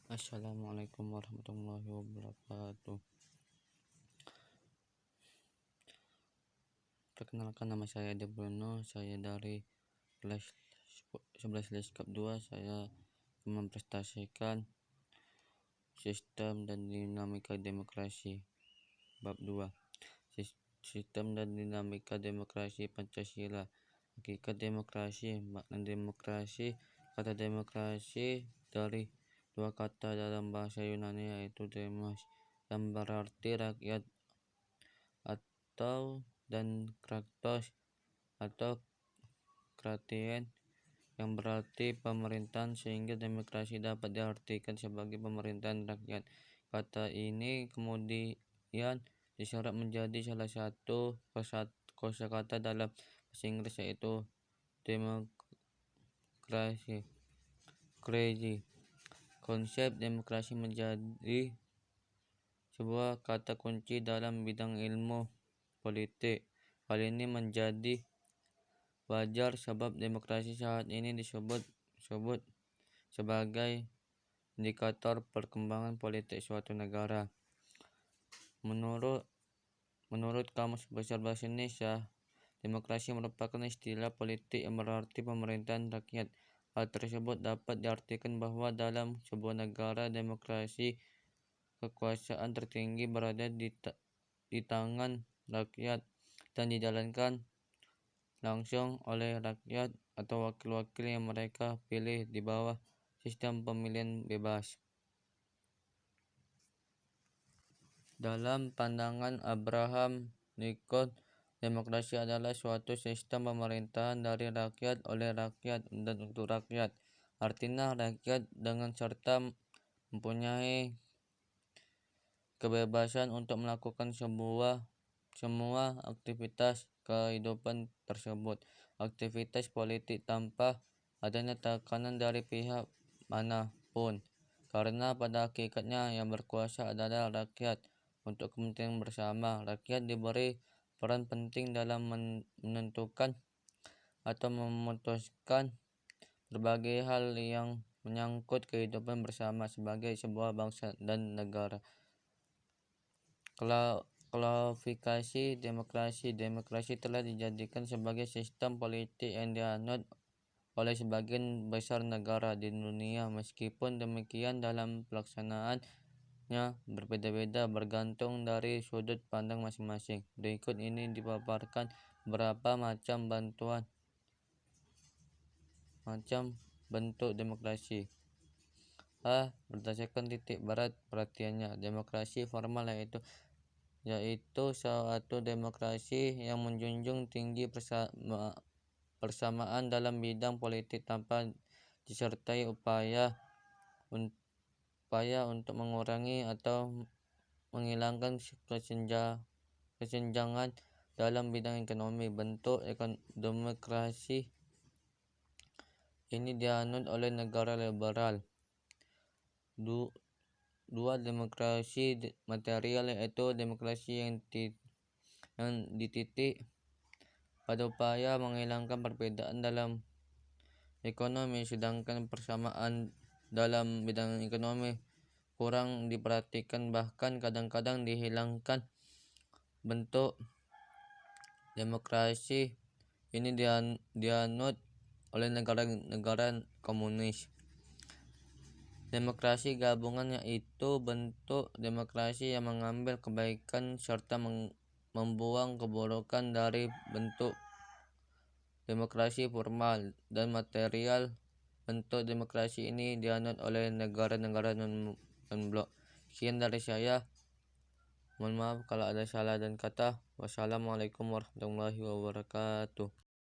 Assalamualaikum warahmatullahi wabarakatuh. Perkenalkan, nama saya De Bruno. Saya dari kelas 11 Leskap 2. Saya mempresentasikan sistem dan dinamika demokrasi bab 2. Sistem dan dinamika demokrasi Pancasila. Hakikat demokrasi. Makna demokrasi. Kata demokrasi dari dua kata dalam bahasa Yunani, yaitu demos yang berarti rakyat dan kratos atau kratien yang berarti pemerintahan, sehingga demokrasi dapat diartikan sebagai pemerintahan rakyat. Kata ini kemudian diserap menjadi salah satu kosakata dalam bahasa Inggris, yaitu demokrasi. Konsep demokrasi menjadi sebuah kata kunci dalam bidang ilmu politik. Hal ini menjadi wajar sebab demokrasi saat ini disebut sebagai indikator perkembangan politik suatu negara. Menurut Kamus Besar Bahasa Indonesia, demokrasi merupakan istilah politik yang berarti pemerintahan rakyat. Hal tersebut dapat diartikan bahwa dalam sebuah negara demokrasi, kekuasaan tertinggi berada di tangan rakyat dan dijalankan langsung oleh rakyat atau wakil-wakil yang mereka pilih di bawah sistem pemilihan bebas. Dalam pandangan Abraham Lincoln, demokrasi adalah suatu sistem pemerintahan dari rakyat, oleh rakyat, dan untuk rakyat. Artinya rakyat dengan serta mempunyai kebebasan untuk melakukan semua aktivitas kehidupan tersebut, aktivitas politik, tanpa adanya tekanan dari pihak manapun. Karena pada hakikatnya yang berkuasa adalah rakyat. Untuk kepentingan bersama, rakyat diberi peran penting dalam menentukan atau memutuskan berbagai hal yang menyangkut kehidupan bersama sebagai sebuah bangsa dan negara. Klasifikasi demokrasi. Demokrasi telah dijadikan sebagai sistem politik yang dianut oleh sebagian besar negara di dunia. Meskipun demikian, dalam pelaksanaannya berbeda-beda bergantung dari sudut pandang masing-masing. Berikut ini dipaparkan beberapa macam bentuk demokrasi. Berdasarkan titik berat perhatiannya, demokrasi formal yaitu suatu demokrasi yang menjunjung tinggi persamaan dalam bidang politik tanpa disertai upaya untuk mengurangi atau menghilangkan kesenjangan dalam bidang ekonomi. Bentuk demokrasi ini dianut oleh negara liberal. Dua demokrasi material, yaitu demokrasi yang dititik pada upaya menghilangkan perbedaan dalam ekonomi, sedangkan persamaan dalam bidang ekonomi kurang diperhatikan, bahkan kadang-kadang dihilangkan. Bentuk demokrasi ini dianut oleh negara-negara komunis. Demokrasi gabungan, yaitu bentuk demokrasi yang mengambil kebaikan serta membuang keburukan dari bentuk demokrasi formal dan material. Bentuk demokrasi ini dianut oleh negara-negara non-blok. Sekian dari saya. Mohon maaf kalau ada salah dan kata. Wassalamualaikum warahmatullahi wabarakatuh.